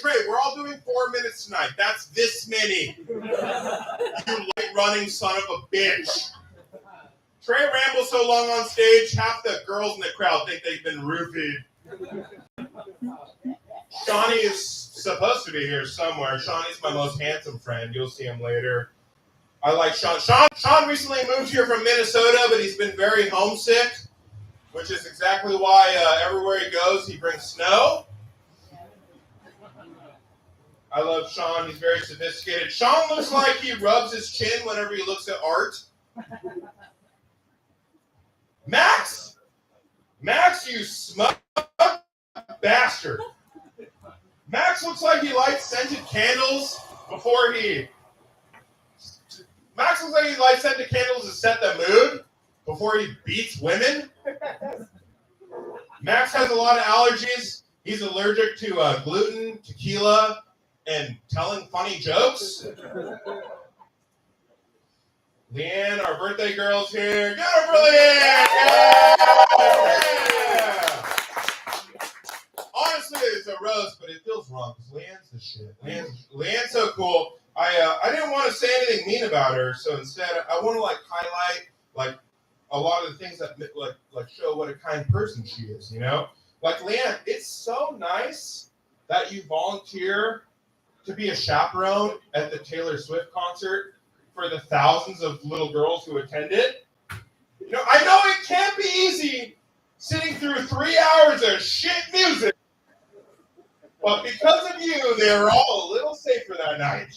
Trey, we're all doing 4 minutes tonight. That's this many. You light-running son of a bitch. Trey rambles so long on stage, half the girls in the crowd think they've been roofied. Shawnee is supposed to be here somewhere. Shawnee's my most handsome friend. You'll see him later. I like Sean. Sean recently moved here from Minnesota, but he's been very homesick, which is exactly why everywhere he goes, he brings snow. I love Sean. He's very sophisticated. Sean looks like he rubs his chin whenever he looks at art. Max, you smug bastard. Max looks like he lights scented candles before he... Max looks like he lights scented candles to set the mood before he beats women. Max has a lot of allergies. He's allergic to gluten, tequila, and telling funny jokes. LeeAnn, our birthday girl's here. Get her for LeeAnn! Yeah! Honestly, it's a roast, but it feels wrong because LeeAnn's the shit. LeeAnn's so cool. I didn't want to say anything mean about her, so instead I want to highlight a lot of the things that show what a kind person she is. You know, LeeAnn, it's so nice that you volunteer to be a chaperone at the Taylor Swift concert for the thousands of little girls who attended. You know, I know it can't be easy sitting through 3 hours of shit music, but because of you, they were all a little safer that night.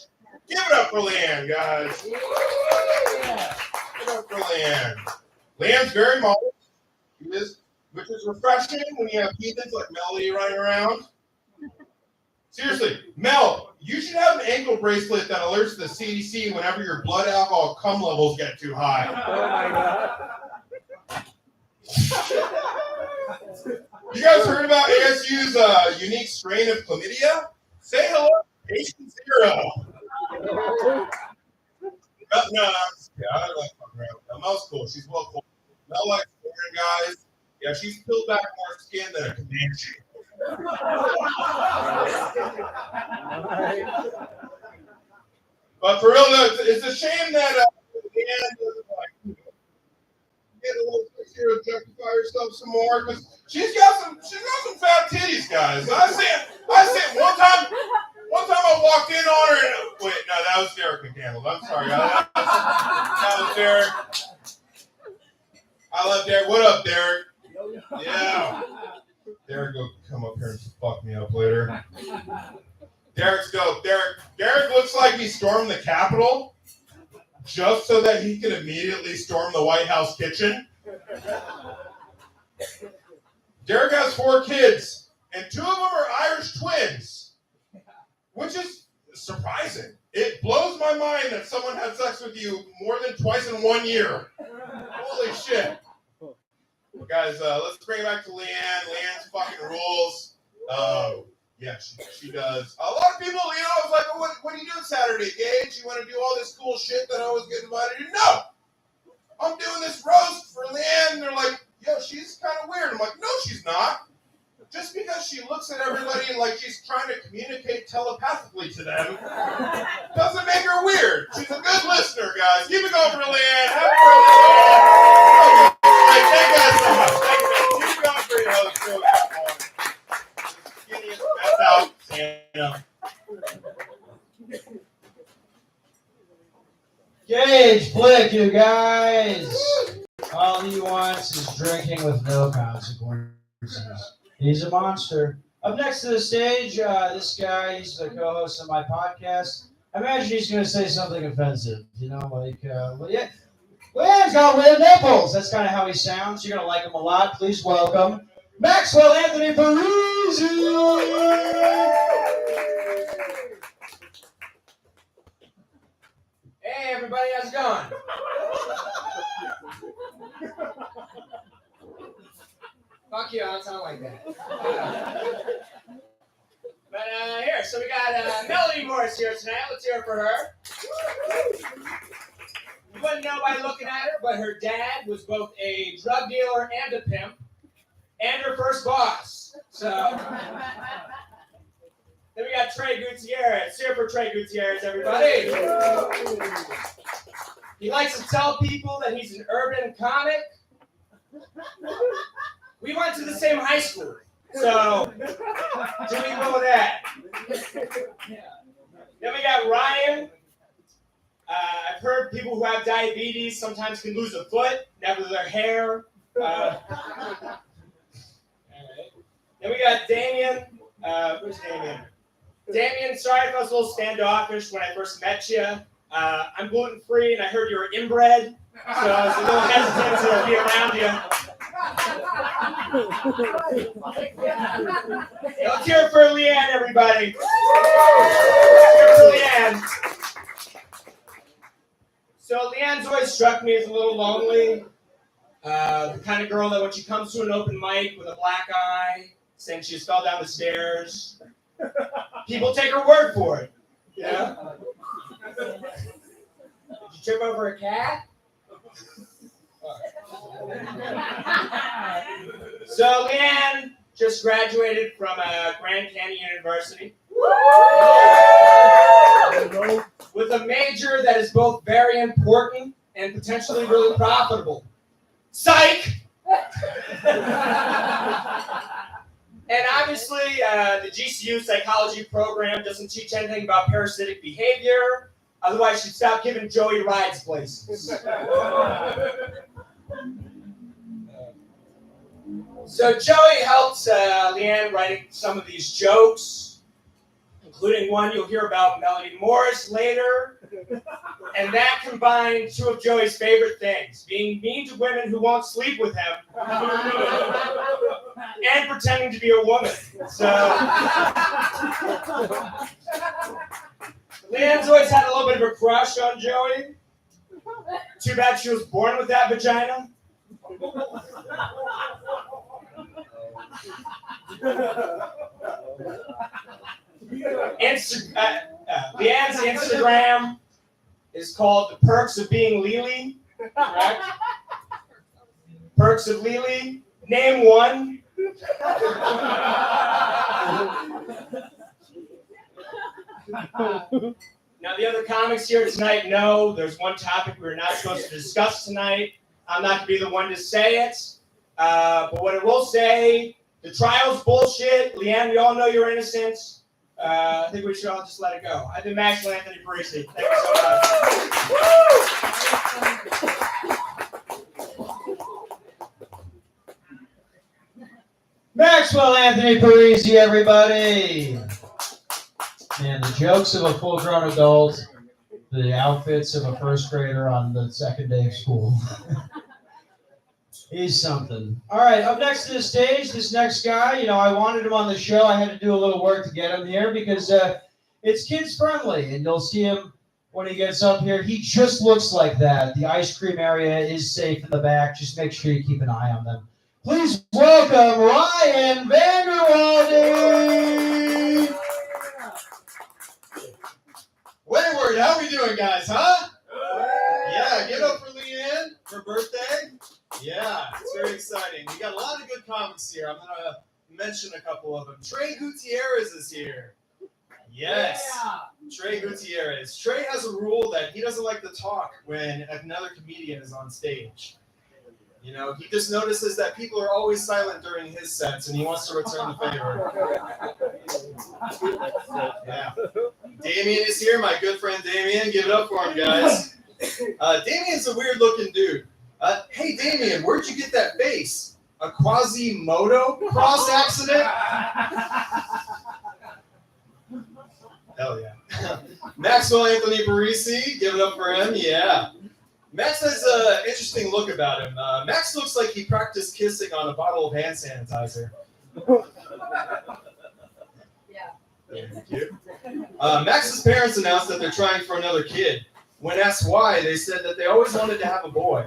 Give it up for LeeAnn, guys. Yeah. Give it up for LeeAnn. LeeAnn's very modest, which is refreshing when you have heathens like Melody running around. Seriously, Mel, you should have an ankle bracelet that alerts the CDC whenever your blood alcohol cum levels get too high. Oh my God. You guys heard about ASU's unique strain of chlamydia? Say hello to patient 0. No, I don't like fucking around. Mel's cool. She's well cool. Mel likes foreign guys. Yeah, she's peeled back more skin than a Comanche. But for real, though, it's a shame that LeeAnn doesn't get a little here to objectify herself some more because she's got some fat titties, guys. I see one time I walked in on her and wait, no, that was Derek McDaniel. I'm sorry, that was Derek. I love Derek. What up, Derek? Yeah. Derek will come up here and fuck me up later. Derek's dope. Derek looks like he stormed the Capitol just so that he could immediately storm the White House kitchen. Derek has 4 kids, and 2 of them are Irish twins, which is surprising. It blows my mind that someone had sex with you more than twice in 1 year. Holy shit. Guys, let's bring it back to LeeAnn. LeeAnn's fucking rules. Yeah, she does. A lot of people, I was like, what are you doing Saturday, Gage? You want to do all this cool shit that I always get invited to? No! I'm doing this roast for LeeAnn. And they're like, yo, she's kind of weird. I'm like, no, she's not. Just because she looks at everybody like she's trying to communicate telepathically to them doesn't make her weird. She's a good listener, guys. Keep it going for LeeAnn. Happy birthday, LeeAnn. Thank you guys so much. Thank you. Keep it going for your host. That's out, Santa. Gage, Flick, you guys. All he wants is drinking with no consequences. He's a monster. Up next to the stage, this guy, he's the co-host of my podcast. I imagine he's going to say something offensive, LeeAnn's got weird nipples. That's kind of how he sounds. You're going to like him a lot. Please welcome Maxwell Anthony Parisi. Hey, everybody, how's it going? Fuck you, I don't sound like that. But here, so we got Melody Morris here tonight. Let's hear it for her. You wouldn't know by looking at her, but her dad was both a drug dealer and a pimp, and her first boss. So then we got got Trey Gutierrez. Cheer for Trey Gutierrez, everybody. He likes to tell people that he's an urban comic. We went to the same high school, so do we go with that? Then we got Ryan. I've heard people who have diabetes sometimes can lose a foot, never their hair. All right. Then we got Damien. Who's Damien? Damien, sorry if I was a little standoffish when I first met you. I'm gluten-free, and I heard you were inbred, so I was a little hesitant to be around you. Let's hear it for LeeAnn, everybody. Let's hear it for LeeAnn. So LeeAnn's always struck me as a little lonely. The kind of girl that when she comes to an open mic with a black eye, saying she just fell down the stairs, people take her word for it. Yeah? Did you trip over a cat? So LeeAnn just graduated from Grand Canyon University with a major that is both very important and potentially really profitable. Psych! And obviously, the GCU psychology program doesn't teach anything about parasitic behavior. Otherwise, she'd stop giving Joey rides places. So Joey helped LeeAnn writing some of these jokes, including one you'll hear about Melody Morris later. And that combined two of Joey's favorite things, being mean to women who won't sleep with him and pretending to be a woman. So LeeAnn's always had a little bit of a crush on Joey. Too bad she was born with that vagina. LeeAnn's Instagram is called The Perks of Being Lily, correct? Perks of Lily. Name one. Now, the other comics here tonight know there's one topic we're not supposed to discuss tonight. I'm not going to be the one to say it. But what I will say, the trial's bullshit. LeeAnn, we all know you're innocent. I think we should all just let it go. I've been Maxwell Anthony Parisi. Thank you so much. Maxwell Anthony Parisi, everybody. Man, the jokes of a full-grown adult, the outfits of a first grader on the second day of school. He's something. All right, up next to the stage, this next guy, I wanted him on the show. I had to do a little work to get him here because it's kids-friendly, and you'll see him when he gets up here. He just looks like that. The ice cream area is safe in the back. Just make sure you keep an eye on them. Please welcome Ryan Vanderwalde. Wayward, how we doing, guys, huh? Yeah, give up for LeeAnn, her birthday. Yeah, it's very exciting. We got a lot of good comics here. I'm going to mention a couple of them. Trey Gutierrez is here. Yes, yeah. Trey Gutierrez. Trey has a rule that he doesn't like to talk when another comedian is on stage. He just notices that people are always silent during his sets, and he wants to return the favor. Yeah. Damien is here, my good friend Damien. Give it up for him, guys. Damien's a weird-looking dude. Hey, Damien, where'd you get that face? A Quasimodo cross accident? Hell yeah. Maxwell Anthony Parisi, give it up for him. Yeah. Max has an interesting look about him. Max looks like he practiced kissing on a bottle of hand sanitizer. Yeah. Thank you. Max's parents announced that they're trying for another kid. When asked why, they said that they always wanted to have a boy.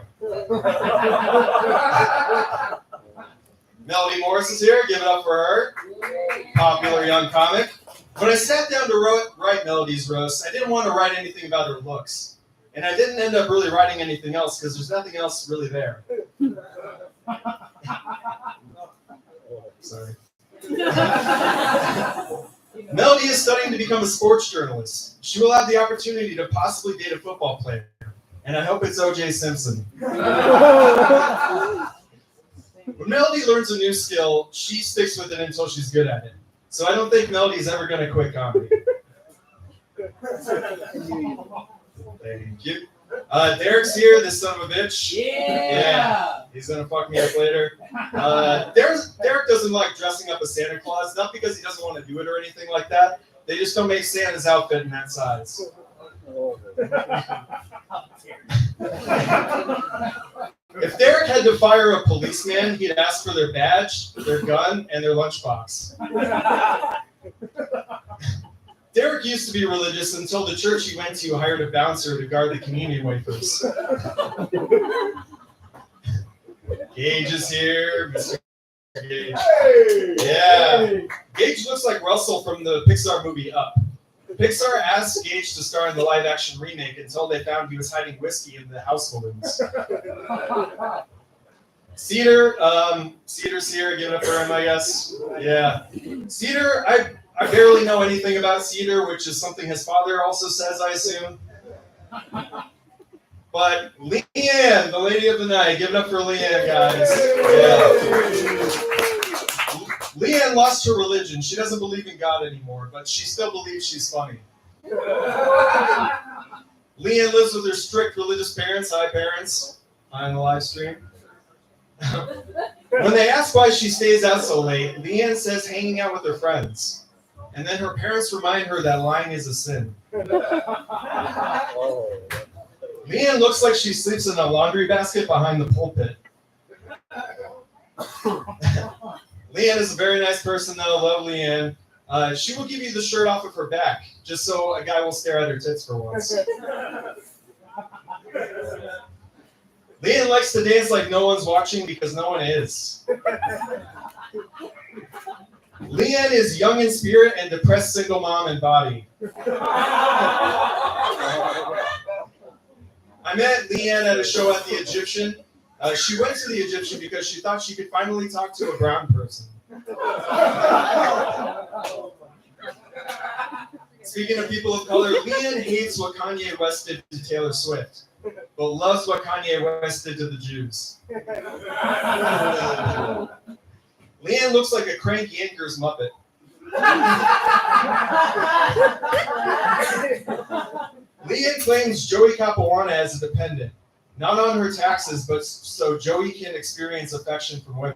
Melody Morris is here. Give it up for her. Popular young comic. When I sat down to write Melody's roast, I didn't want to write anything about her looks. And I didn't end up really writing anything else because there's nothing else really there. Sorry. Melody is studying to become a sports journalist. She will have the opportunity to possibly date a football player. And I hope it's O.J. Simpson. When Melody learns a new skill, she sticks with it until she's good at it. So I don't think Melody's ever going to quit comedy. Thank you. Derek's here, this son of a bitch. Yeah. He's going to fuck me up later. Derek doesn't like dressing up as Santa Claus, not because he doesn't want to do it or anything like that. They just don't make Santa's outfit in that size. If Derek had to fire a policeman, he'd ask for their badge, their gun, and their lunchbox. Derek used to be religious until the church he went to hired a bouncer to guard the communion wafers. Gage is here, Mr. Gage. Yeah. Gage looks like Russell from the Pixar movie Up. Pixar asked Gage to star in the live-action remake until they found he was hiding whiskey in the house balloons. Cedar's here. Give it up for him, I guess. Yeah. Cedar, I barely know anything about Cedar, which is something his father also says, I assume. But LeeAnn, the lady of the night. Give it up for LeeAnn, guys. Yeah. LeeAnn lost her religion. She doesn't believe in God anymore, but she still believes she's funny. LeeAnn lives with her strict religious parents. Hi, parents. Hi on the live stream. When they ask why she stays out so late, LeeAnn says hanging out with her friends. And then her parents remind her that lying is a sin. LeeAnn looks like she sleeps in a laundry basket behind the pulpit. LeeAnn is a very nice person, though. Love LeeAnn. She will give you the shirt off of her back, just so a guy will stare at her tits for once. LeeAnn likes to dance like no one's watching because no one is. LeeAnn is young in spirit and depressed single mom in body. I met LeeAnn at a show at the Egyptian. She went to the Egyptian because she thought she could finally talk to a brown person. Speaking of people of color, LeeAnn hates what Kanye West did to Taylor Swift, but loves what Kanye West did to the Jews. LeeAnn looks like a cranky Anchor's Muppet. LeeAnn claims Joey Capuana as a dependent. Not on her taxes, but so Joey can experience affection from women.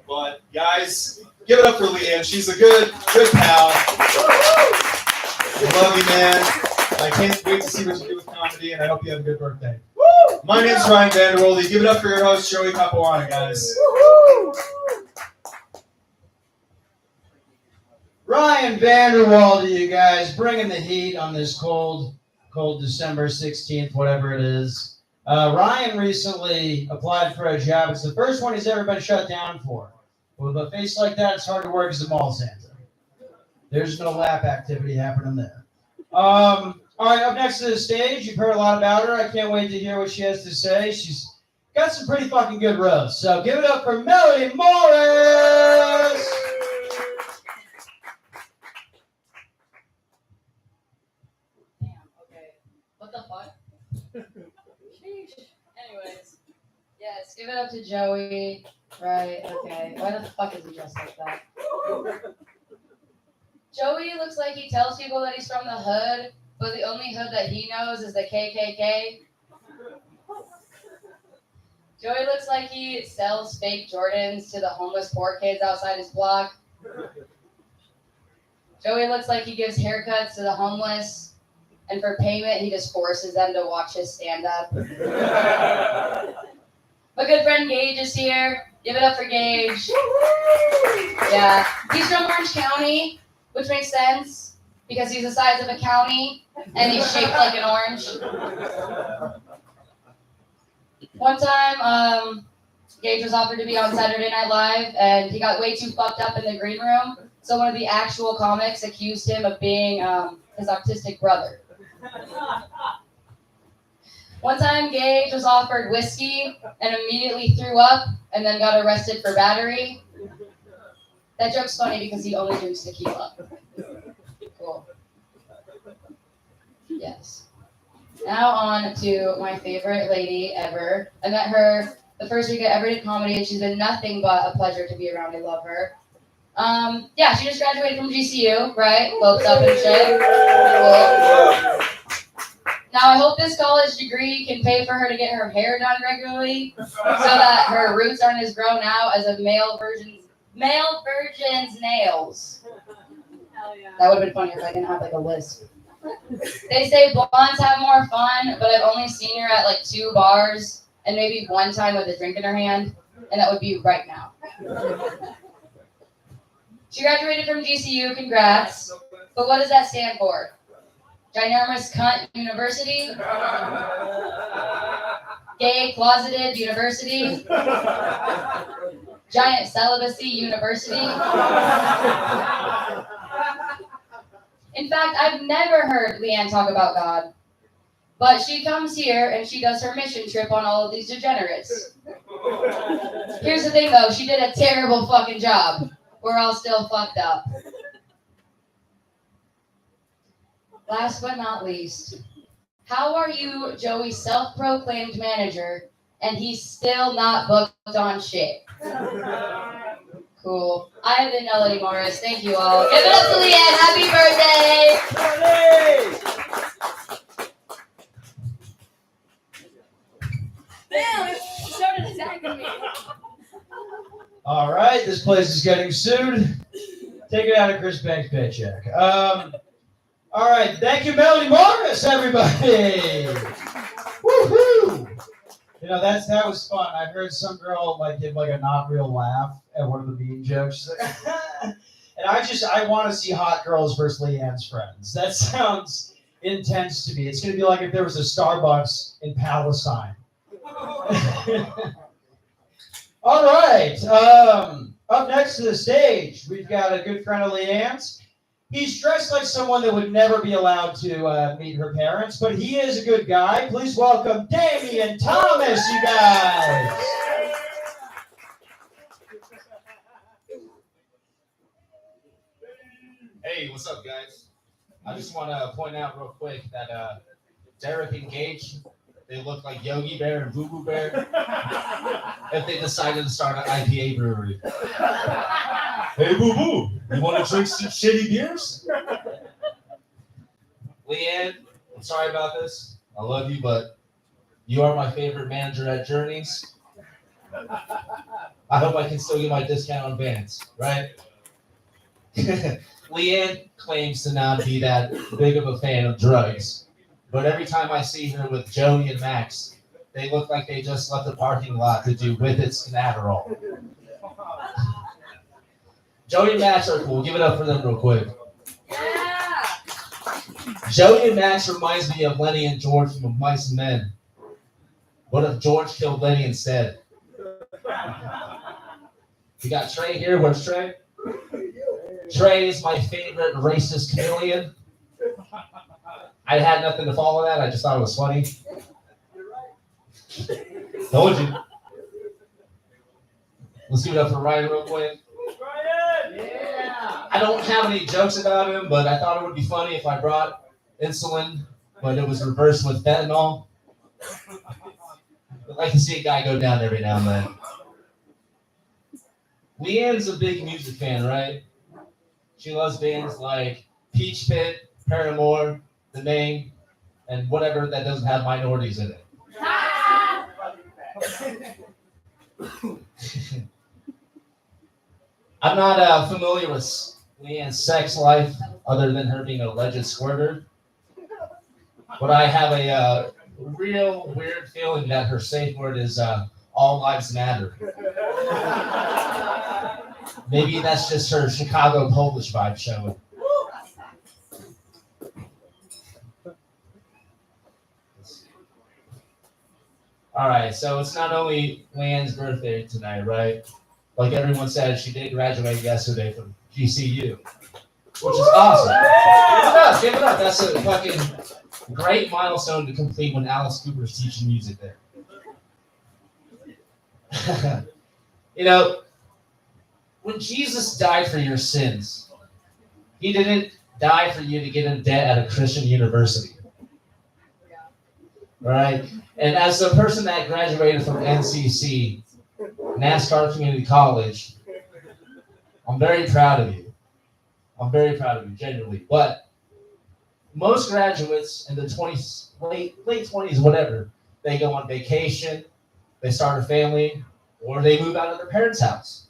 But guys, give it up for LeeAnn. She's a good pal. Love you, man. I can't wait to see what you do with comedy, and I hope you have a good birthday. My name's Ryan Vanderwolde. Give it up for your host, Joey Capuana, guys. Ryan Vanderwolde, you guys, bringing the heat on this cold December 16th, whatever it is. Ryan recently applied for a job. It's the first one he's ever been shut down for. With a face like that, it's hard to work as a mall Santa. There's no lap activity happening there. All right, up next to the stage, you've heard a lot about her. I can't wait to hear what she has to say. She's got some pretty fucking good roast. So give it up for Melody Morris! What the fuck? Anyways, yes, give it up to Joey. Right, okay. Why the fuck is he dressed like that? Joey looks like he tells people that he's from the hood, but the only hood that he knows is the KKK. Joey looks like he sells fake Jordans to the homeless poor kids outside his block. Joey looks like he gives haircuts to the homeless. And for payment, he just forces them to watch his stand-up. My good friend Gage is here. Give it up for Gage. Yeah, he's from Orange County, which makes sense because he's the size of a county and he's shaped like an orange. One time, Gage was offered to be on Saturday Night Live, and he got way too fucked up in the green room. So one of the actual comics accused him of being his autistic brother. One time, Gage was offered whiskey and immediately threw up and then got arrested for battery. That joke's funny because he only drinks tequila. Cool. Yes. Now on to my favorite lady ever. I met her the first week I ever did comedy, and she's been nothing but a pleasure to be around. I love her. Yeah, she just graduated from GCU, right? Folks up and shit. Cool. Now I hope this college degree can pay for her to get her hair done regularly, so that her roots aren't as grown out as a male virgin's nails. Hell yeah. That would have been funnier if I didn't have like a lisp. They say blondes have more fun, but I've only seen her at like 2 bars and maybe one time with a drink in her hand, and that would be right now. She graduated from GCU, congrats. But what does that stand for? Ginormous Cunt University? Gay Closeted University? Giant Celibacy University? In fact, I've never heard LeeAnn talk about God. But she comes here and she does her mission trip on all of these degenerates. Here's the thing though, she did a terrible fucking job. We're all still fucked up. Last but not least, how are you Joey's self-proclaimed manager and he's still not booked on shit? Cool. I have been Melody Morris. Thank you all. Give it up to LeeAnn. Happy birthday! Damn, it started attacking me. All right, this place is getting sued. Take it out of Chris Banks' paycheck. All right, thank you, Melody Morris, everybody. Woohoo! You know, that was fun. I heard some girl like give like a not real laugh at one of the mean jokes. And I want to see hot girls versus LeeAnn's friends. That sounds intense to me. It's gonna be like if there was a Starbucks in Palestine. All right. Up next to the stage, we've got a good friend of LeeAnn's. He's dressed like someone that would never be allowed to meet her parents, but he is a good guy. Please welcome Damian Thomas, you guys. Hey, what's up, guys? I just want to point out real quick that Derek and Gage, they look like Yogi Bear and Boo Boo Bear if they decided to start an IPA brewery. Hey, Boo Boo, you want to drink some shitty beers? LeeAnn, I'm sorry about this. I love you, but you are my favorite manager at Journeys. I hope I can still get my discount on bands, right? LeeAnn claims to not be that big of a fan of drugs, but every time I see her with Joey and Max, they look like they just left the parking lot to do Whippets and Adderall. Joey and Max are cool. Give it up for them real quick. Yeah. Joey and Max reminds me of Lenny and George from Mice and Men. What if George killed Lenny instead? We got Trey here. Where's Trey? Trey is my favorite racist chameleon. I had nothing to follow that. I just thought it was funny. Told you. Let's give it up for Ryan real quick. I don't have any jokes about him, but I thought it would be funny if I brought insulin, but it was reversed with fentanyl. I'd like to see a guy go down every now and then. LeeAnn's a big music fan, right? She loves bands like Peach Pit, Paramore, The Name, and whatever that doesn't have minorities in it. I'm not familiar with LeeAnn's sex life other than her being an alleged squirter, but I have a real weird feeling that her safe word is all lives matter. Maybe that's just her Chicago Polish vibe showing. All right, so it's not only LeeAnn's birthday tonight, right? Like everyone said, she did graduate yesterday from GCU, which is awesome. Give it up. That's a fucking great milestone to complete when Alice Cooper's teaching music there. You know, when Jesus died for your sins, he didn't die for you to get in debt at a Christian university. Right? And as the person that graduated from NCC, NASCAR Community College, I'm very proud of you. I'm very proud of you, genuinely. But most graduates in the 20s, late 20s, whatever, they go on vacation, they start a family, or they move out of their parents' house.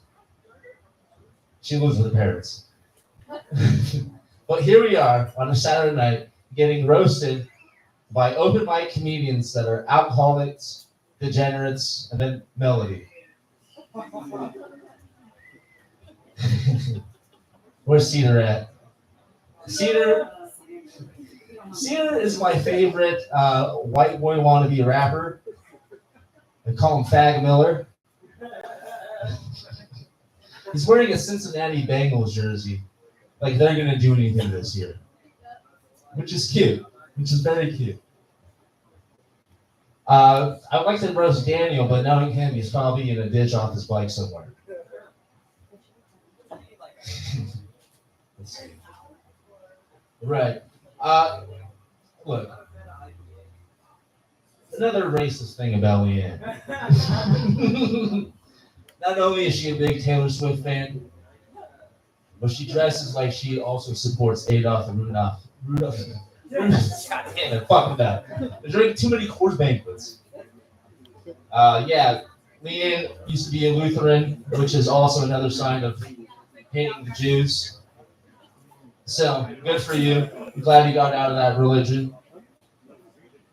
She lives with her parents. But here we are on a Saturday night getting roasted by open mic comedians that are alcoholics, degenerates, and then Melody. Where's Cedar at? Cedar is my favorite white boy wannabe rapper. They call him Fag Miller. He's wearing a Cincinnati Bengals jersey. Like they're going to do anything this year. Which is cute. Which is very cute. I'd like to roast Daniel, but knowing him, he's probably in a ditch off his bike somewhere. Let's see. Right. Look. Another racist thing about LeeAnn. Not only is she a big Taylor Swift fan, but she dresses like she also supports Adolf and Rudolph. God damn it, fuck that. They're drinking too many Coors Banquets. Yeah, LeeAnn used to be a Lutheran, which is also another sign of hating the Jews. So, good for you. I'm glad you got out of that religion.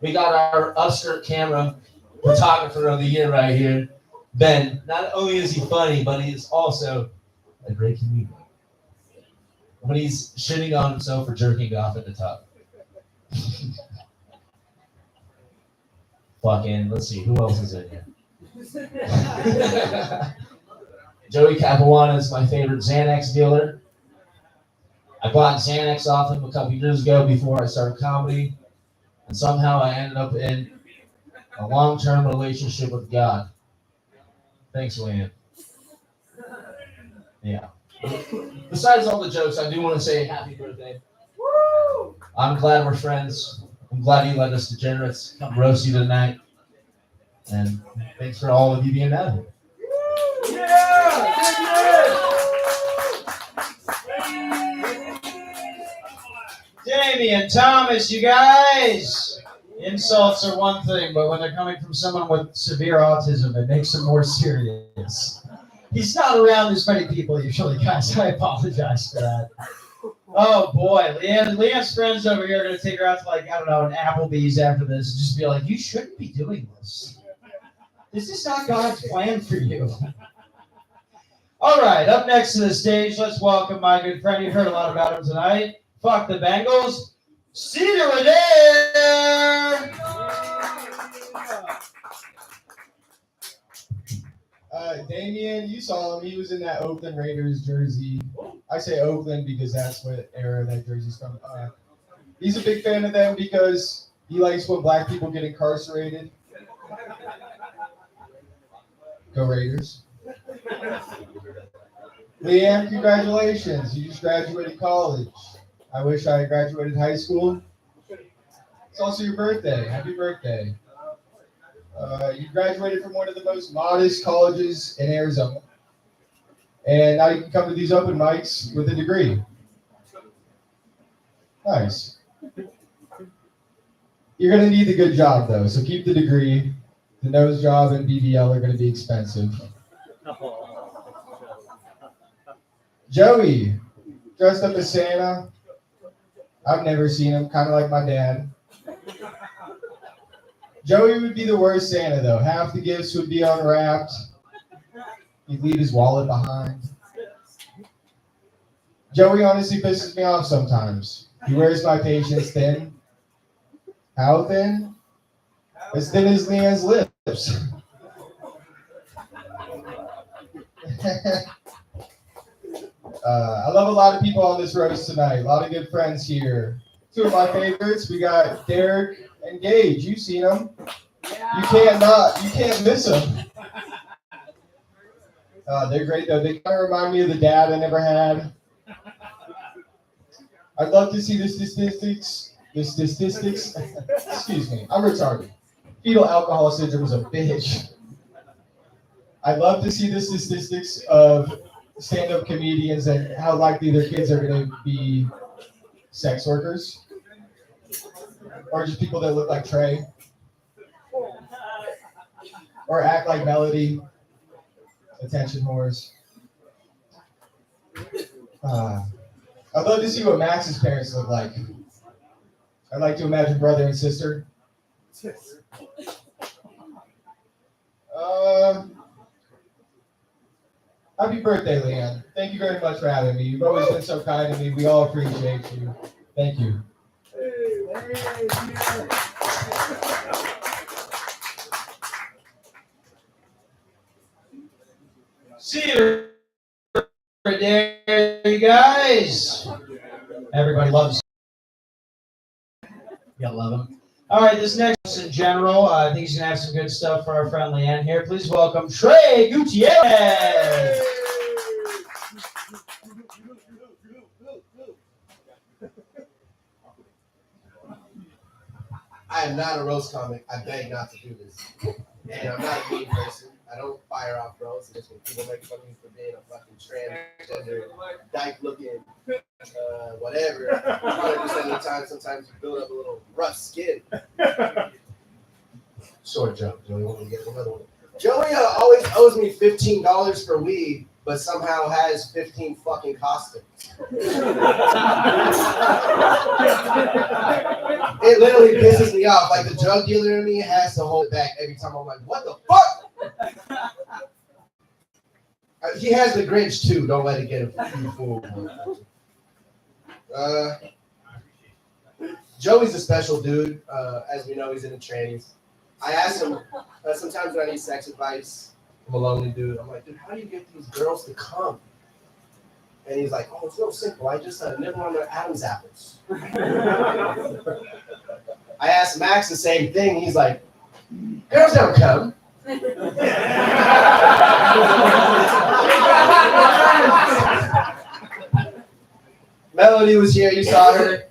We got our upskirt camera photographer of the year right here, Ben. Not only is he funny, but he is also a great comedian. When he's shitting on himself for jerking off at the top. Fucking, let's see, who else is in here? Joey Capuano is my favorite Xanax dealer. I bought Xanax off him a couple years ago before I started comedy. And somehow I ended up in a long-term relationship with God. Thanks, LeeAnn. Yeah. Besides all the jokes, I do want to say happy birthday. Woo! I'm glad we're friends. I'm glad you let us degenerates come roast you tonight. And thanks for all of you being out here. Damian, Thomas, you guys! Insults are one thing, but when they're coming from someone with severe autism, it makes them more serious. He's not around as many people usually, guys. I apologize for that. Oh boy, LeeAnn's friends over here are going to take her out to, like, I don't know, an Applebee's after this and just be like, you shouldn't be doing this. This is not God's plan for you. All right, up next to the stage, let's welcome my good friend. You've heard a lot about him tonight. Fuck the Bengals. Cedar Adair! Damian, you saw him. He was in that Oakland Raiders jersey. I say Oakland because that's what era that jersey's from. He's a big fan of them because he likes when black people get incarcerated. Go Raiders. LeeAnn, congratulations. You just graduated college. I wish I had graduated high school. It's also your birthday. Happy birthday. You graduated from one of the most modest colleges in Arizona. And now you can come to these open mics with a degree. Nice. You're going to need a good job, though, so keep the degree. The nose job and BBL are going to be expensive. Joey, dressed up as Santa. I've never seen him, kind of like my dad. Joey would be the worst Santa, though. Half the gifts would be unwrapped. He'd leave his wallet behind. Joey honestly pisses me off sometimes. He wears my patience thin. How thin? As thin as LeeAnn's lips. I love a lot of people on this roast tonight. A lot of good friends here. Two of my favorites. We got Derek and Gage. You've seen them. You can't miss them. They're great though. They kind of remind me of the dad I never had. I'd love to see the statistics. Excuse me, I'm retarded. Fetal alcohol syndrome is a bitch. I'd love to see the statistics of stand-up comedians and how likely their kids are going to be sex workers. Or just people that look like Trey. Or act like Melody. Attention whores. I'd love to see what Max's parents look like. I'd like to imagine brother and sister. Happy birthday, LeeAnn. Thank you very much for having me. You've always been so kind to me. We all appreciate you. Thank you. See you right there, you guys. Everybody loves. You gotta love him. All right, this next in general, I think he's gonna have some good stuff for our friend LeeAnn here. Please welcome Trey Gutierrez. I am not a roast comic. I beg not to do this. And I'm not a mean person. I don't fire off roasts. Just when people make fun of me for being a fucking transgender, dyke looking, whatever. 100% of the time, sometimes you build up a little rough skin. Short joke, Joey. Want to get another one? Joey always owes me $15 for weed, but somehow has 15 fucking costumes. It literally pisses me off. Like the drug dealer in me has to hold it back every time. I'm like, what the fuck? He has the Grinch too. Don't let it get him fooled. Joey's a special dude. As we know, he's in the trannies. I asked him sometimes when I need sex advice. I'm a lonely dude. I'm like, dude, how do you get these girls to come? And he's like, oh, it's real simple. I just nibble on their Adam's apples. I asked Max the same thing. He's like, girls don't come. Melody was here. You saw her.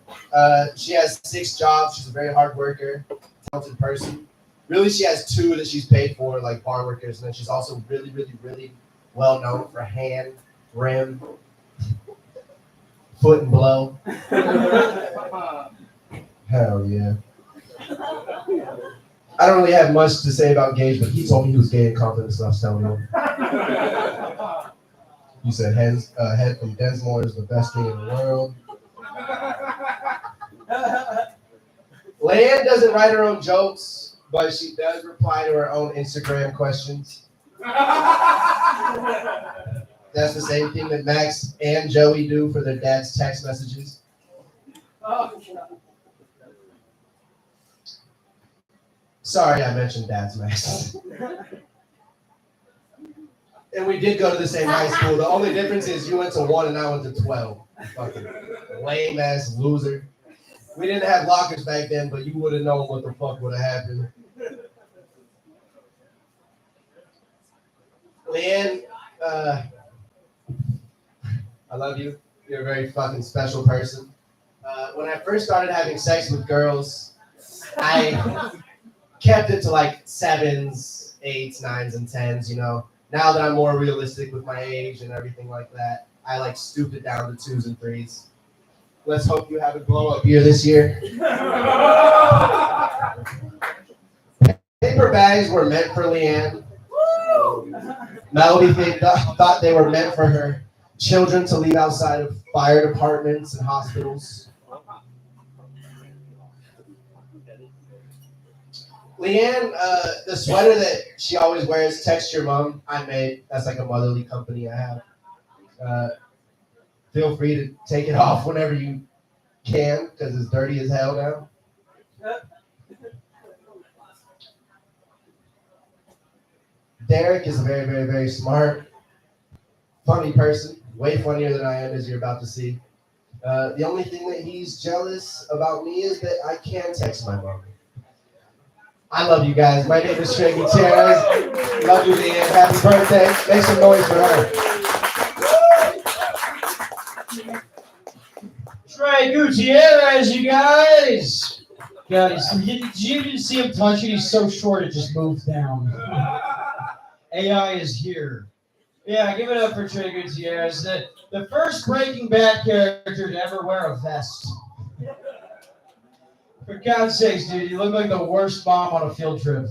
She has 6 jobs. She's a very hard worker, talented person. Really, she has 2 that she's paid for, like bar workers, and then she's also really, really, really well known for hand, rim, foot, and blow. Hell yeah. I don't really have much to say about Gage, but he told me he was gay and confident, so I was telling him. You said head from Densmore is the best thing in the world. LeeAnn doesn't write her own jokes, but she does reply to her own Instagram questions. That's the same thing that Max and Joey do for their dad's text messages. Sorry, I mentioned dad's Max. And we did go to the same high school. The only difference is you went to 1 and I went to 12. Fucking lame ass loser. We didn't have lockers back then, but you would have known what the fuck would have happened. LeeAnn, I love you. You're a very fucking special person. When I first started having sex with girls, I kept it to like 7s, 8s, 9s, and 10s, you know. Now that I'm more realistic with my age and everything like that, I like stooped it down to 2s and 3s. Let's hope you have a glow-up year this year. Paper bags were meant for LeeAnn. Melody thought they were meant for her children to leave outside of fire departments and hospitals. LeeAnn, the sweater that she always wears, Text Your Mom, I made. That's like a motherly company I have. Feel free to take it off whenever you can, because it's dirty as hell now. Derek is a very, very, very smart, funny person. Way funnier than I am, as you're about to see. The only thing that he's jealous about me is that I can text my mom. I love you guys. My name is Trey Gutierrez. Love you, LeeAnn. Happy birthday. Make some noise for her. Trey Gutierrez, you guys. Guys, did you even see him touch it? He's so short it just moved down. AI is here. Yeah, give it up for Trey Gutierrez, the first Breaking Bad character to ever wear a vest. For God's sakes, dude, you look like the worst mom on a field trip.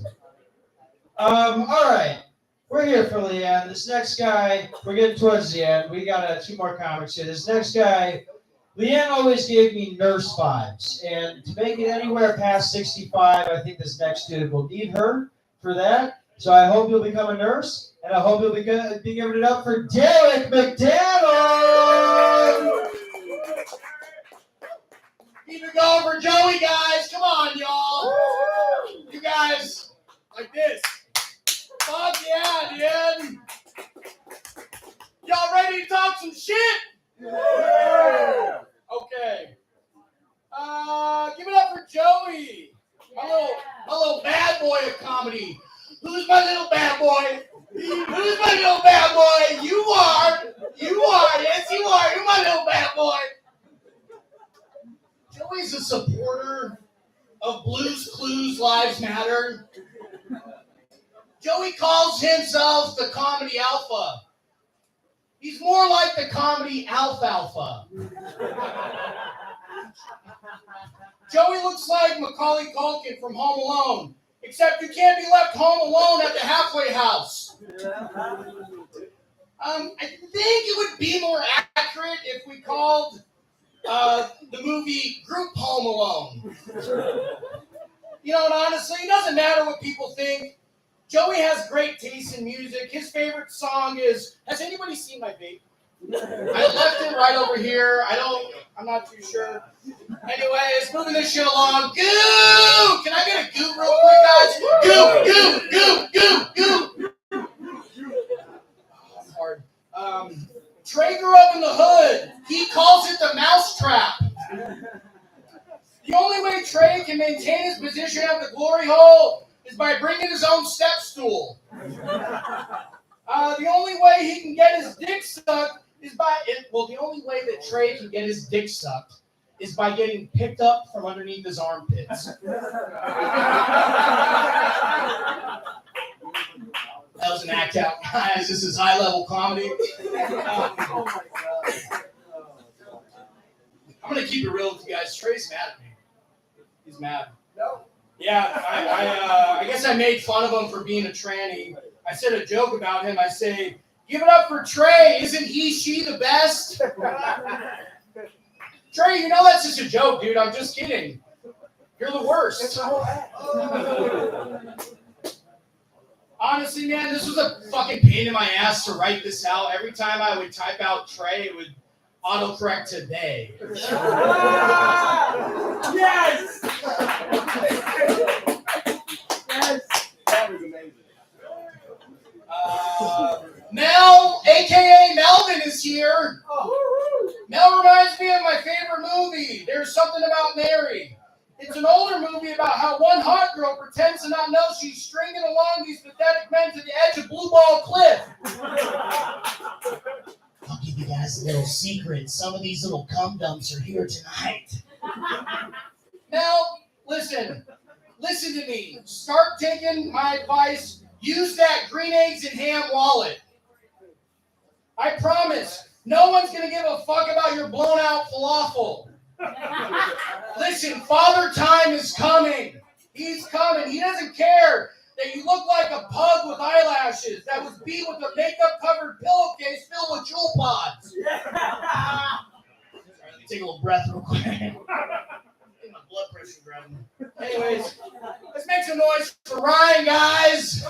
All right, we're here for LeeAnn. This next guy, we're getting towards the end. We got 2 more comics here. This next guy, LeeAnn always gave me nurse vibes, and to make it anywhere past 65, I think this next dude will need her for that. So I hope you'll become a nurse, and I hope you'll be giving it up for Derek McDaniel. Keep it going for Joey, guys. Come on, y'all. You guys, like this. Fuck yeah, dude. Y'all ready to talk some shit? Yeah. Okay. Give it up for Joey. My little bad boy of comedy. Who's my little bad boy? Who's my little bad boy? You are. Yes, you are. You're my little bad boy. Joey's a supporter of Blue's Clues Lives Matter. Joey calls himself the comedy alpha. He's more like the comedy alfalfa. Joey looks like Macaulay Culkin from Home Alone, except you can't be left home alone at the halfway house. I think it would be more accurate if we called the movie Group Home Alone. You know, and honestly, it doesn't matter what people think. Joey has great taste in music. His favorite song is, has anybody seen my vape? I left it right over here. I'm not too sure. Anyways, moving this shit along. Goo! Can I get a goo real quick, guys? Goo, goo, goo, goo, goo. Oh, that's hard. Trey grew up in the hood. He calls it the mousetrap. The only way Trey can maintain his position at the glory hole is by bringing his own step stool. The only way he can get his dick sucked is the only way that Trey can get his dick sucked is by getting picked up from underneath his armpits. That was an act out, guys. This is high-level comedy. I'm going to keep it real with you guys. Trey's mad at me. He's mad. No. Yeah, I guess I made fun of him for being a tranny. I said a joke about him. I say, give it up for Trey. Isn't she the best? Trey, you know that's just a joke, dude. I'm just kidding. You're the worst. Honestly, man, this was a fucking pain in my ass to write this out. Every time I would type out Trey, it would autocorrect to they. Yes! Yes! That was amazing. Mel, a.k.a. Melvin, is here. Mel reminds me of my favorite movie, There's Something About Mary. It's an older movie about how one hot girl pretends to not know she's stringing along these pathetic men to the edge of Blue Ball Cliff. I'll give you guys a little secret. Some of these little cum dumps are here tonight. Now, listen to me. Start taking my advice. Use that green eggs and ham wallet. I promise, no one's going to give a fuck about your blown out falafel. Listen, Father Time is coming. He's coming. He doesn't care that you look like a pug with eyelashes that was beat with a makeup-covered pillowcase filled with jewel pods. Sorry, let me take a little breath real quick. Get my blood pressure grabbing. Anyways, let's make some noise for Ryan, guys.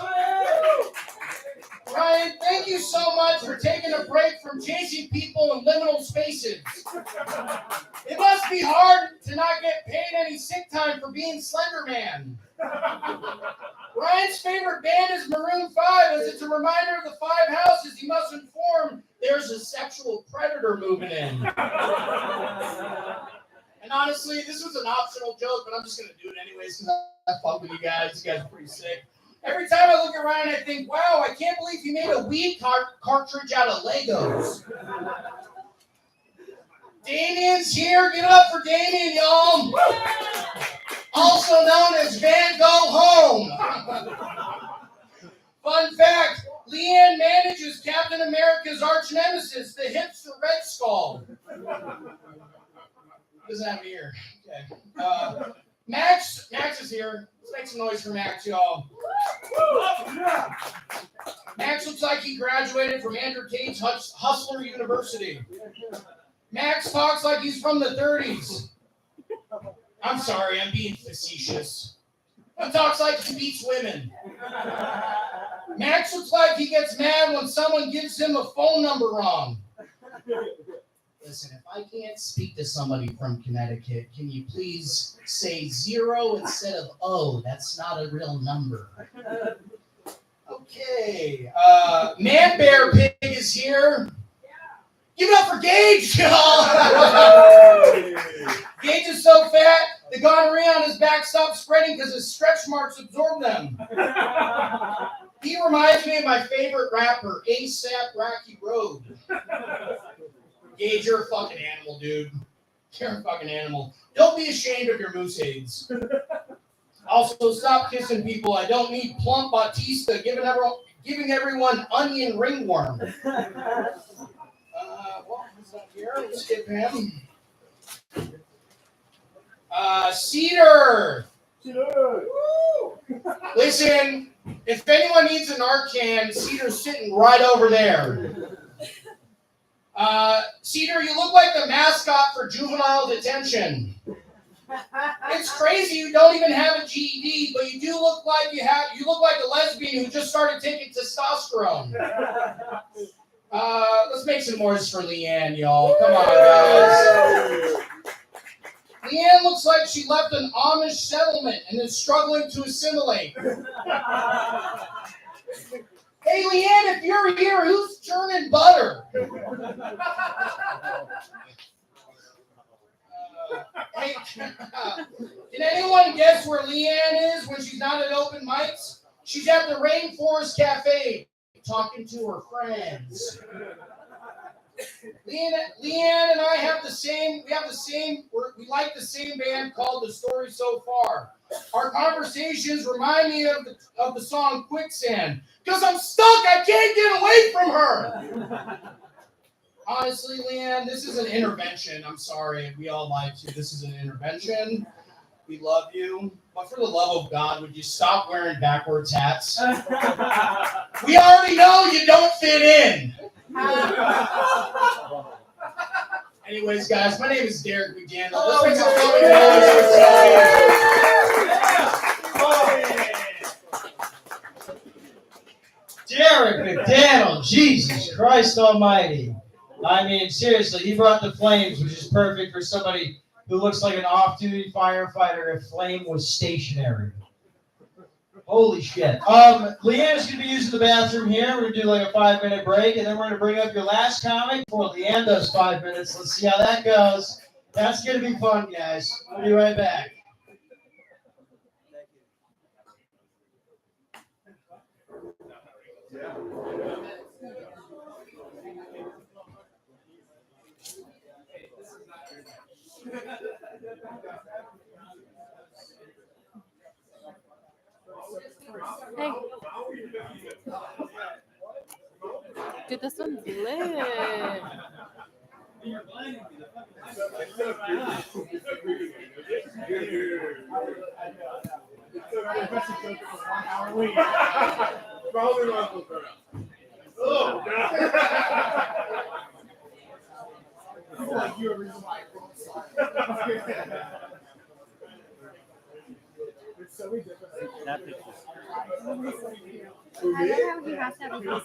Ryan, thank you so much for taking a break from chasing people in liminal spaces. It must be hard to not get paid any sick time for being Slender Man. Ryan's favorite band is Maroon 5, as it's a reminder of the 5 houses he must inform there's a sexual predator moving in. And honestly, this was an optional joke, but I'm just going to do it anyways because fuck with you guys. You guys are pretty sick. Every time I look around, I think, wow, I can't believe he made a weed cartridge out of Legos. Damien's here. Give it up for Damien, y'all. Also known as Van Go Home. Fun fact, LeeAnn manages Captain America's arch nemesis, the hipster Red Skull. Doesn't have an ear. Okay. Max is here. Let's make some noise for Max, y'all. Max looks like he graduated from Andrew Tate's Hustler University. Max talks like he's from the 30s. I'm sorry, I'm being facetious. He talks like he beats women. Max looks like he gets mad when someone gives him a phone number wrong. Listen, if I can't speak to somebody from Connecticut, can you please say 0 instead of O? That's not a real number. Okay. Man Bear Pig is here. Give it up for Gage, y'all. Gage is so fat, the gonorrhea on his back stopped spreading because his stretch marks absorbed them. He reminds me of my favorite rapper, A$AP Rocky Road. Gage, you're a fucking animal, dude. You're a fucking animal. Don't be ashamed of your moose aids. Also, stop kissing people. I don't need plump Batista giving everyone onion ringworm. Well, he's not here. Let's skip him. Cedar. Woo! Listen, if anyone needs an Narcan, Cedar's sitting right over there. Cedar, you look like the mascot for juvenile detention. It's crazy you don't even have a GED, but you do look like you look like a lesbian who just started taking testosterone. Let's make some noise for LeeAnn, y'all. Come on, guys. LeeAnn looks like she left an Amish settlement and is struggling to assimilate. Hey, LeeAnn, if you're here, who's churning butter? Hey, can anyone guess where LeeAnn is when she's not at open mics? She's at the Rainforest Cafe talking to her friends. LeeAnn and I have the same, we like the same band called The Story So Far. Our conversations remind me of the song Quicksand, because I'm stuck, I can't get away from her. Honestly, LeeAnn, this is an intervention. I'm sorry, we all like you. This is an intervention. We love you. But for the love of God, would you stop wearing backwards hats? We already know you don't fit in. Anyways, guys, my name is Derek McDaniel. Let's make some fucking noise. Derek McDaniel, Jesus Christ Almighty. I mean, seriously, he brought the flames, which is perfect for somebody who looks like an off-duty firefighter if flame was stationary. Holy shit. LeeAnn's going to be using the bathroom here. We're going to do like a 5-minute break, and then we're going to bring up your last comic before LeeAnn does 5 minutes. Let's see how that goes. That's going to be fun, guys. We'll be right back. Hey. Dude, this one's lit. That picture. I love how he has to have a face.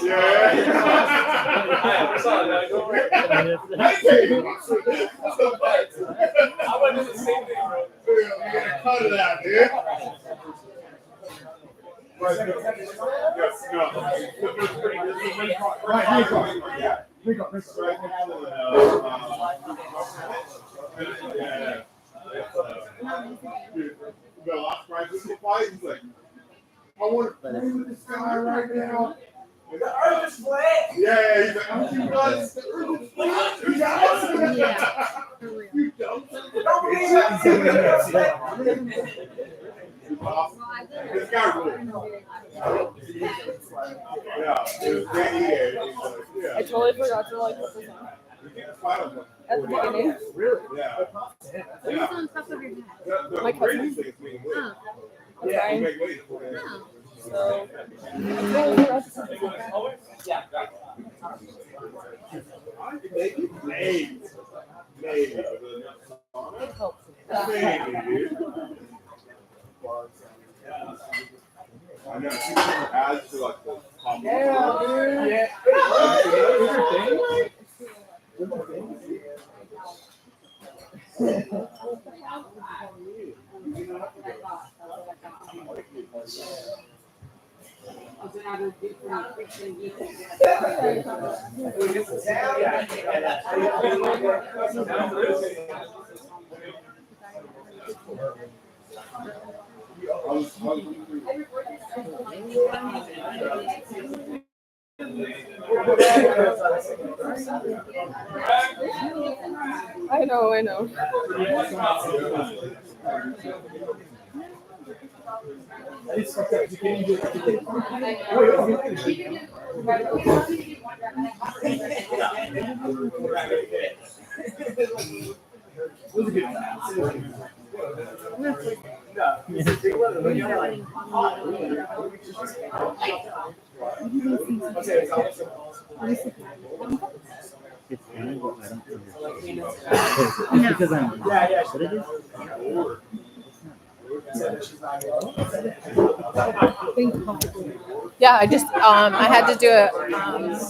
I went to the same thing, bro. Cut it out, dude. The last prize was the fight. He's like, I want to play with this guy right now. The earth is flat. Yeah, he's like, oh, you guys, the earth is flat. You guys. Yeah, for real. You don't. This guy ruled. Yeah, it was great here. I totally forgot to like put this on at the beginning. Really? Yeah. What is on top of your head? My cousin. Oh, Okay. no. So I totally forgot to Maybe. Maybe. I know. She never adds to like the comedy. Yeah. I know. Because I'm. What it is? Yeah, I just I had to do it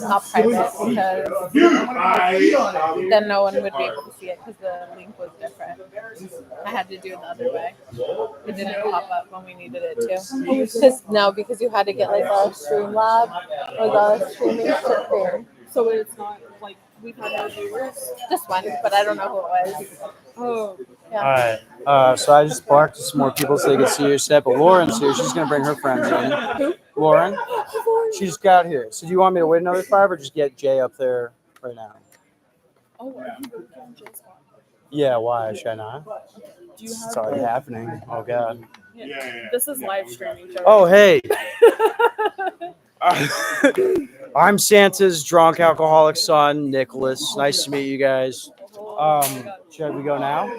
not private because then no one would be able to see it because the link was different. I had to do it the other way. It didn't pop up when we needed it to. Because you had to get like the Streamlab or the streaming shit thing. So it's not like we've had no viewers. Just one, but I don't know who it was. Oh, Yeah. All right. So I just barked to some more people so they could see your set. But Lauren's here. She's gonna bring her friends in. Who? Lauren. She just got here. So do you want me to wait another 5 or just get Jay up there right now? oh, are you working on Jay's spot? Yeah. Why should I not? Do you have? It's already happening. Oh God. This is live streaming, Joe. Oh hey. I'm Santa's drunk alcoholic son, Nicholas. Nice to meet you guys. Should we go now?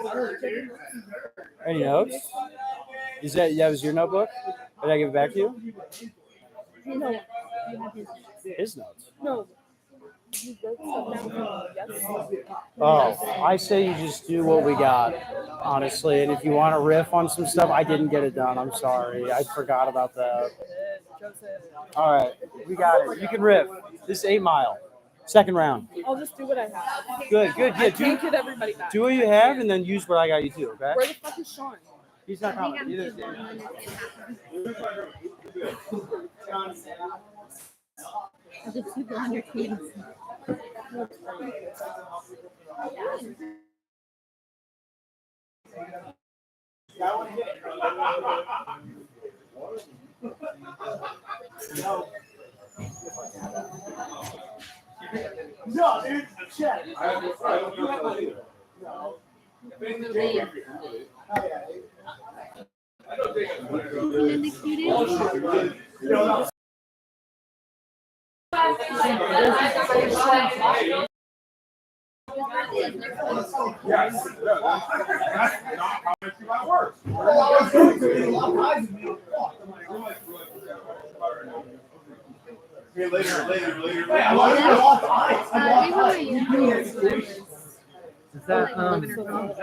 Any notes? That was your notebook? Did I give it back to you? No, you have His notes. no. You wrote stuff down. Yes. Oh, I say you just do what we got, honestly. And if you want to riff on some stuff, I didn't get it done. I'm sorry. I forgot about that. All right, we got it. You can riff. This is 8 Mile. Second round. I'll just do what I have. Good. I Yeah, can't get everybody back. do what you have and then use what I got you too, okay? Where the fuck is Sean? He's not I think coming. I'm Neither is too Dan. long when it happens. I'll just keep it on your team. No, dude, check. And then the cutest. Yes. That's not how much you might work. Okay, later. They really use Is that like, live in her phone.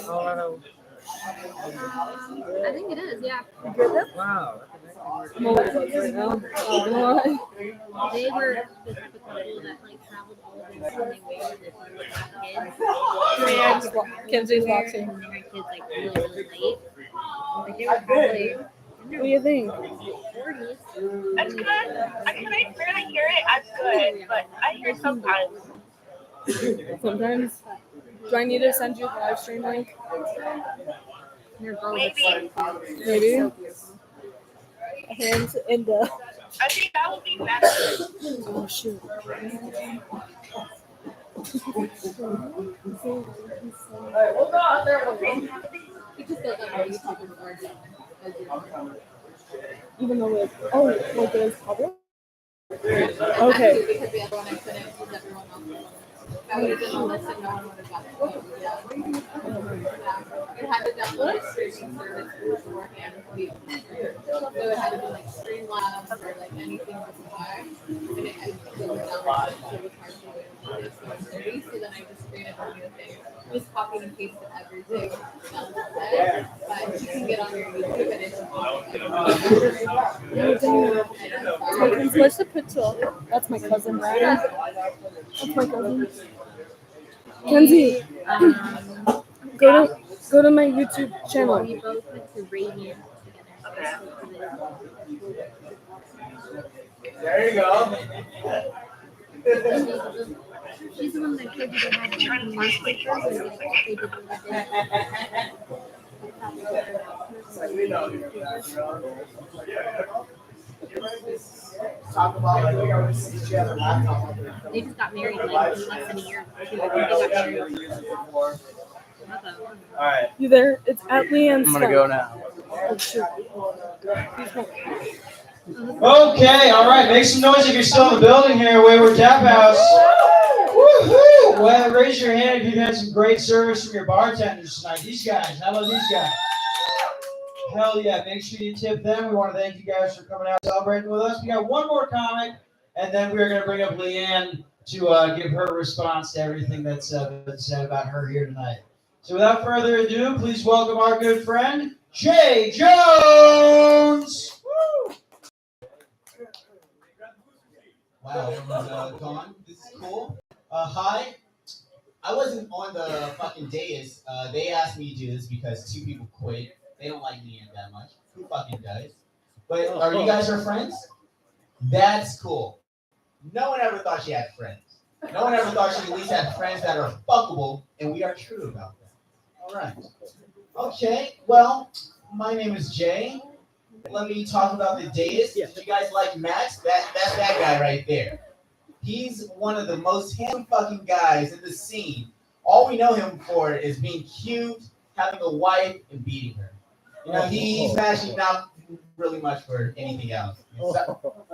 Colorado I think it is, yeah. Wow. I'm a little buzzed right now. Not gonna lie. They were the type of couple that like traveled all over and they waited if you were kids. Kenzie's watching. And their kids like really, really late. Like they were probably in What their do you think? 40s. That's good. I couldn't barely hear it as good, but I hear sometimes. Sometimes. Do I need to send you the live stream link? Their girls Maybe. Maybe. so beautiful. Hands in the. I think that would be better. Oh shoot. Alright, hold on, there we go. You just got that YouTube recording. Even though it's like it's public. Okay. Because the other one I couldn't because everyone else was on it. I would have done all this and no one would have got it. It had to download a streaming service beforehand. So it had to be like Streamlabs or like anything before. And it had to be downloaded so it was hard to do it. So it's dirty. So then I just created a new thing. Just copied and pasted everything down the set. But you can get on your YouTube and it's Where's the picture? That's my cousin, right? That's my cousin. Kenzie, go to my YouTube channel. We both went to Radiant together. There you go. She's the one that kid you had to do Mars pictures. They did They just got married like in less than a year. I think they got married. Alright. You there? It's at LeeAnn Svec. I'm gonna go now. Oh, shoot. Okay, all right. Make some noise if you're still in the building here, Wayward Tap House. Woohoo! Well, raise your hand if you've had some great service from your bartenders tonight. These guys, how about these guys? Hell yeah! Make sure you tip them. We want to thank you guys for coming out celebrating with us. We got one more comic, and then we're going to bring up LeeAnn to give her response to everything that's been said about her here tonight. So without further ado, please welcome our good friend, Jay Jones. Woo! Wow, everyone's gone. This is cool. Hi. I wasn't on the fucking dais. They asked me to do this because two people quit. They don't like LeeAnn that much. Who fucking does? But are you guys her friends? That's cool. No one ever thought she had friends. No one ever thought she at least had friends that are fuckable, and we are true about that. All right. Okay, well, my name is Jay. Let me talk about the dais. If you guys like Max, that's that guy right there. He's one of the most handsome fucking guys in the scene. All we know him for is being cute, having a wife, and beating her. You know, he's actually not really much for anything else.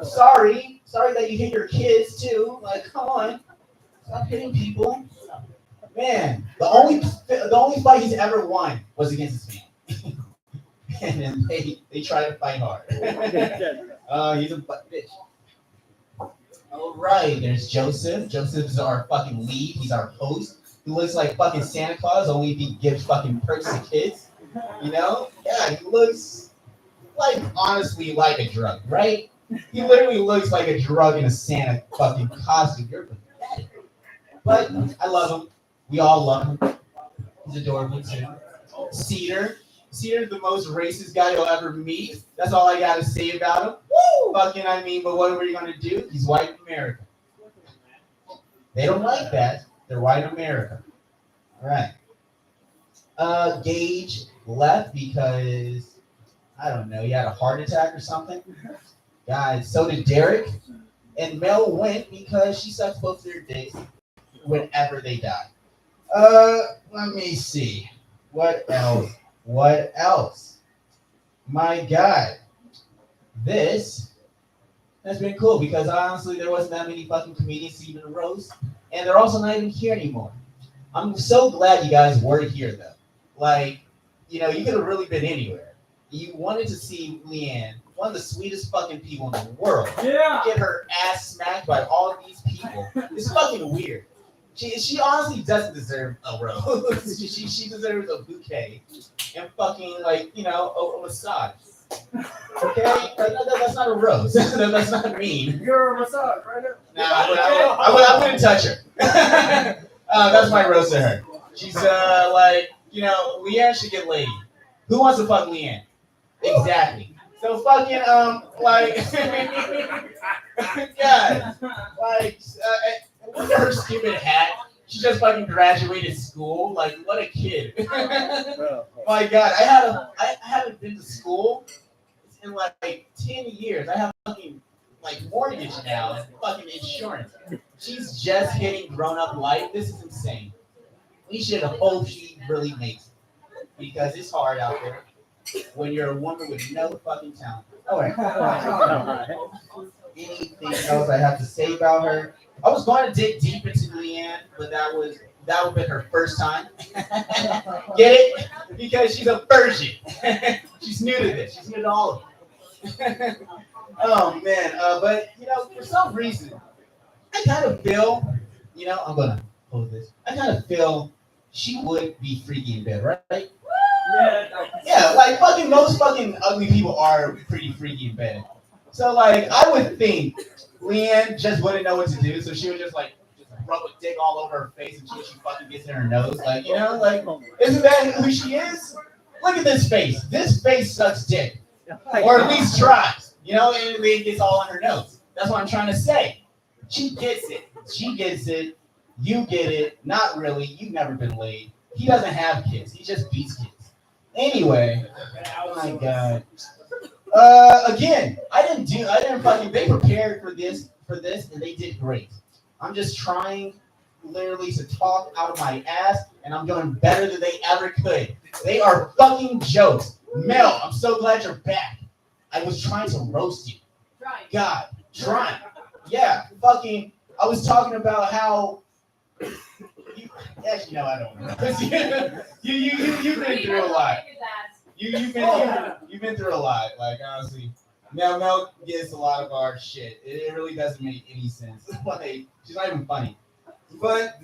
Sorry that you hit your kids too. Like, come on, stop hitting people. Man, the only fight he's ever won was against his family. And then they try to fight hard. He's a bitch. All right, there's Joseph. Joseph is our fucking lead. He's our host. He looks like fucking Santa Claus, only if he gives fucking perks to kids. You know? Yeah, he looks like, honestly, like a drug, right? He literally looks like a drug in a Santa fucking costume. You're pathetic. But I love him. We all love him. He's adorable too. Cedar's the most racist guy you'll ever meet. That's all I gotta say about him. Woo! Fucking, but what are you gonna do? He's white American. They don't like that. They're white America. All right. Gage left because, I don't know, he had a heart attack or something. Guys, so did Derek. And Mel went because she sucks both their dicks whenever they die. Let me see. What else? My God. This has been cool because honestly, there wasn't that many fucking comedians to even roast. And they're also not even here anymore. I'm so glad you guys were here though. Like, you know, you could have really been anywhere. You wanted to see LeeAnn, one of the sweetest fucking people in the world, get her ass smacked by all of these people. It's fucking weird. She honestly doesn't deserve a rose. she deserves a bouquet and fucking like a massage. Okay, that's not a rose. That's not mean. You're a massage, right? Nah, I wouldn't touch her. That's my rose to her. She's LeeAnn should get laid. Who wants to fuck LeeAnn? Exactly. So fucking God, look at her stupid hat. She just fucking graduated school. Like, what a kid. My God, I haven't been to school in like 10 years. I have fucking mortgage now and fucking insurance. She's just hitting grown-up life. This is insane. We should hope she really makes it because it's hard out there when you're a woman with no fucking talent. All right. Anything else I have to say about her? I was going to dig deep into LeeAnn, but that would have been her first time. Get it? Because she's a virgin. She's new to this. She's new to all of it. Oh man, but for some reason, I kind of feel, I'm gonna hold this. I kind of feel she would be freaky in bed, right? Yeah, like most fucking ugly people are pretty freaky in bed. So I would think LeeAnn just wouldn't know what to do, so she would just rub a dick all over her face until she fucking gets in her nose. Isn't that who she is? Look at this face. This face sucks dick, or at least tries. And it gets all in her nose. That's what I'm trying to say. She gets it. She gets it. You get it. Not really. You've never been laid. He doesn't have kids. He just beats kids. Anyway, oh my God. Again, they prepared for this, and they did great. I'm just trying literally to talk out of my ass, and I'm doing better than they ever could. They are fucking jokes. Mel, I'm so glad you're back. I was trying to roast you. God, trying. Yeah, fucking, I was talking about how actually, no, I don't know. You've been through a lot. You've been through a lot. Honestly, Mel gets a lot of our shit. It really doesn't make any sense. She's not even funny. But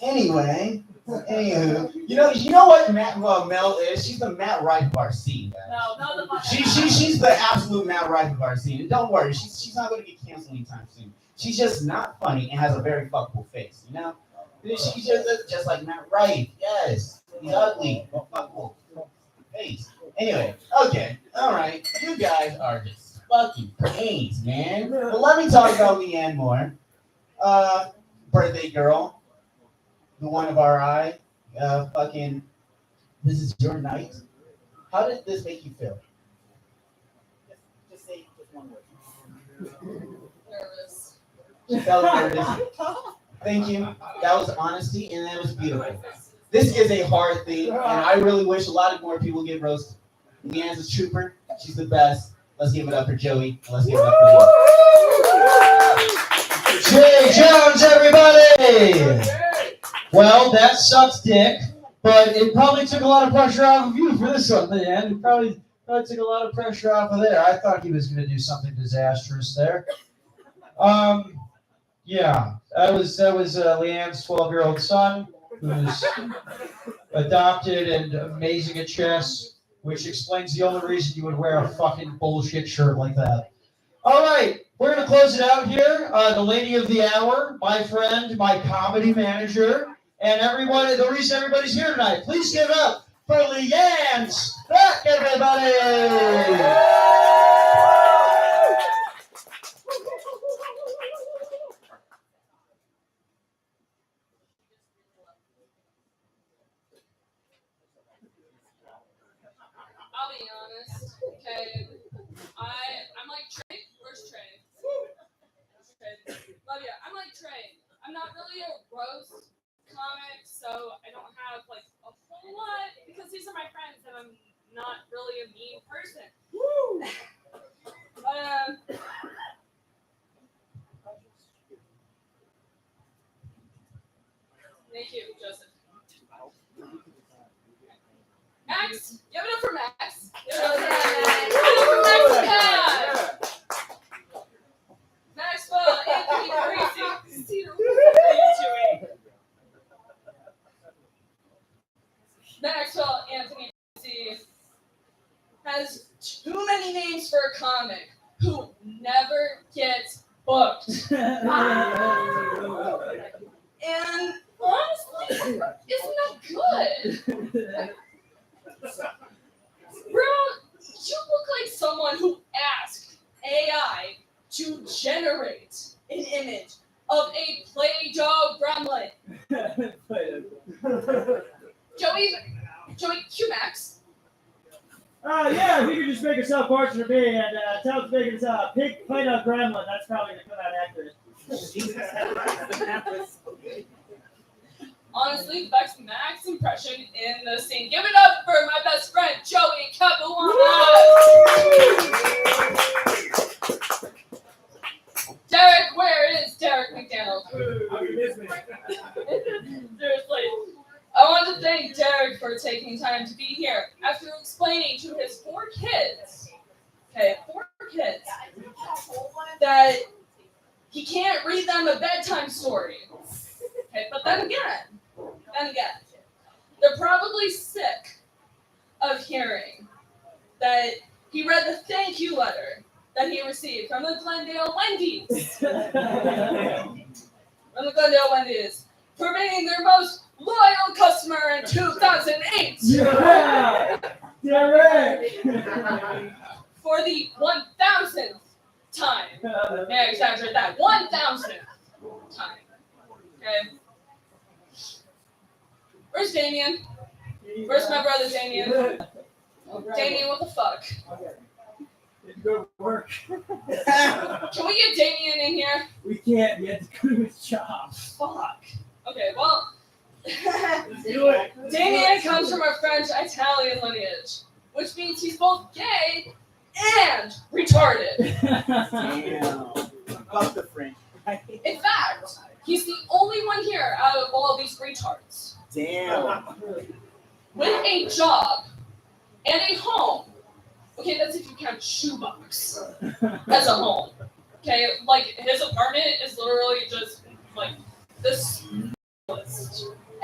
anyway, anywho, you know what Mel is? She's the Matt Rife of our scene, guys. No, she's the absolute Matt Rife of our scene. And don't worry, she's not going to get canceled anytime soon. She's just not funny and has a very fuckable face, She's just like Matt Rife. Yes, he's ugly, fuckable face. Anyway, okay, all right. You guys are just fucking pains, man. But let me talk about LeeAnn more. Birthday girl, the one of our eye. Fucking, this is your night. How did this make you feel? Just say just one word. Nervous. She felt nervous. Thank you. That was honesty, and that was beautiful. This is a hard thing, and I really wish a lot more people get roasted. LeeAnn's a trooper. She's the best. Let's give it up for Joey. And let's give it up for Lee. Jay Jones, everybody! Well, that sucks dick, but it probably took a lot of pressure off of you for this one, man. It probably took a lot of pressure off of there. I thought he was going to do something disastrous there. Yeah, that was LeeAnn's 12-year-old son, who's adopted and amazing at chess, which explains the only reason you would wear a fucking bullshit shirt like that. All right, we're going to close it out here. The lady of the hour, my friend, my comedy manager, and everyone. The reason everybody's here tonight. Please give it up for LeeAnn Svec, everybody. I'll be honest, okay? I'm like Trey. Where's Trey? Trey. Love you. I'm like Trey. I'm not really a roast comic, so I don't have a whole lot because these are my friends and I'm not really a mean person. Woo! But thank you, Joseph. Max, give it up for Max. Give it up for Max. Maxwell, Anthony, Crazy, Cedar. Maxwell Anthony has too many names for a comic who never gets booked. And honestly, isn't that good? Bro, you look like someone who asked AI to generate an image of a Play-Doh gremlin. Joey Q-Max. Yeah, if you could just make a self-portrait of me and tell it to make it a pig Play-Doh gremlin, that's probably going to come out accurate. Honestly, the best Max impression in the scene. Give it up for my best friend, Joey Capuana. Derek, where is Derek McDaniel? Seriously. I want to thank Derek for taking time to be here after explaining to his 4 kids, that he can't read them a bedtime story. Okay, but then again, they're probably sick of hearing that he read the thank you letter that he received from the Glendale Wendy's. For being their most loyal customer in 2008. Yeah! Derek! For the 1,000th time. May I exaggerate that? 1,000th time. Okay. Where's Damien? Where's my brother Damien? Damien, what the fuck? Go to work. Can we get Damien in here? We can't. We have to go to his job. Fuck. Okay, well. Do it. Damien comes from a French Italian lineage, which means he's both gay and retarded. Damn. Fuck the French. In fact, he's the only one here out of all these retards. Damn. With a job and a home. Okay, that's if you count shoebox as a home. Okay, like his apartment is literally just like this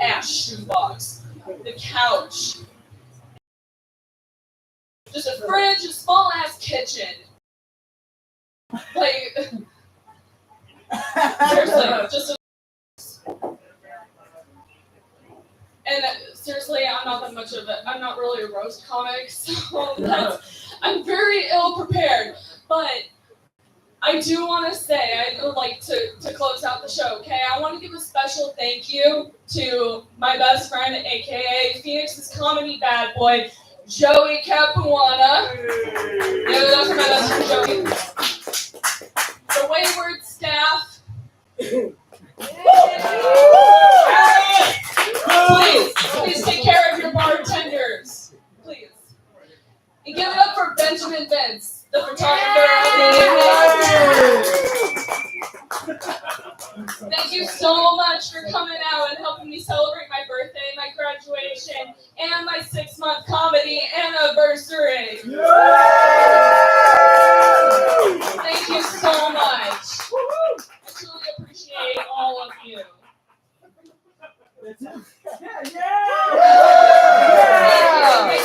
ass shoebox, the couch, just a fridge, a small ass kitchen. Like seriously, just a. And seriously, I'm not that much of a. I'm not really a roast comic, so I'm very ill prepared. But I do want to say, I'd like to close out the show. Okay, I want to give a special thank you to my best friend, aka Phoenix's comedy bad boy, Joey Capuana. Yeah, that's my best friend, Joey. The Wayward staff. Please take care of your bartenders. Please. And give it up for Benjamin Vince, the photographer of the evening. Thank you so much for coming out and helping me celebrate my birthday, my graduation, and my 6-month comedy anniversary. Thank you so much. I truly appreciate all of you. Thank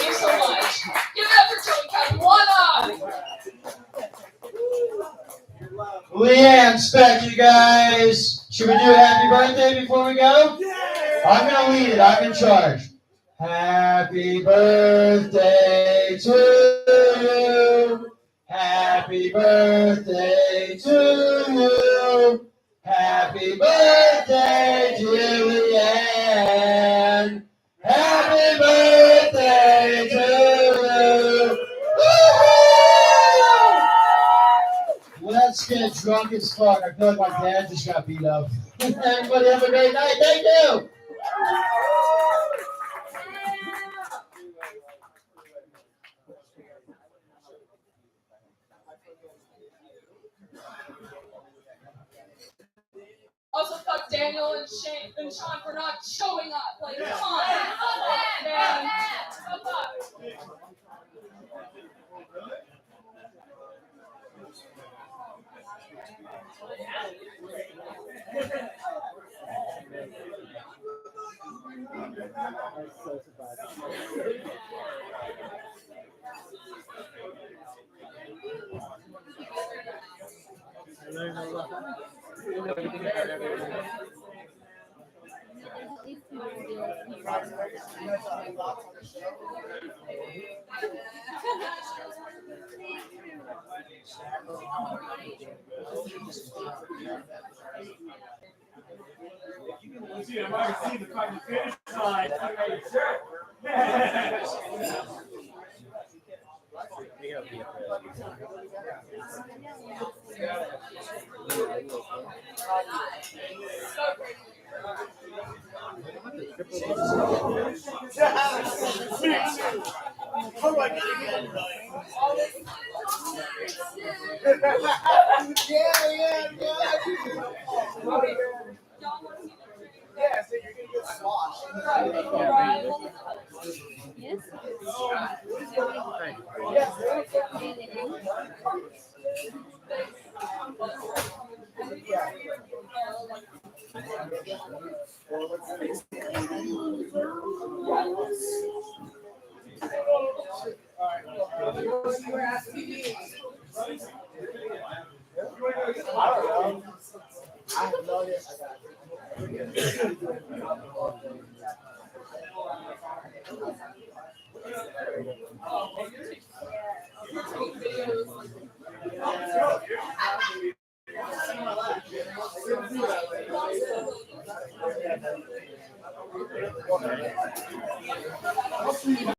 you so much. Give it up for Joey Capuana. LeeAnn Svec, you guys. Should we do happy birthday before we go? I'm going to lead it. I'm in charge. Happy birthday to you. Happy birthday to you. Happy birthday, dear LeeAnn. Happy birthday to you. Woo-hoo! Let's get drunk as fuck. I feel like my dad just got beat up. Everybody have a great night. Thank you. Also, fuck Daniel and Shane and Sean for not showing up. Like, come on. Man. Fuck. was so surprised. I learned a lot. Everything about everyone. See, I'm already seeing the fucking finish line. Sure. Oh my God. Yeah. Yeah, so you're gonna get sloshed. Yes. I have no idea. I got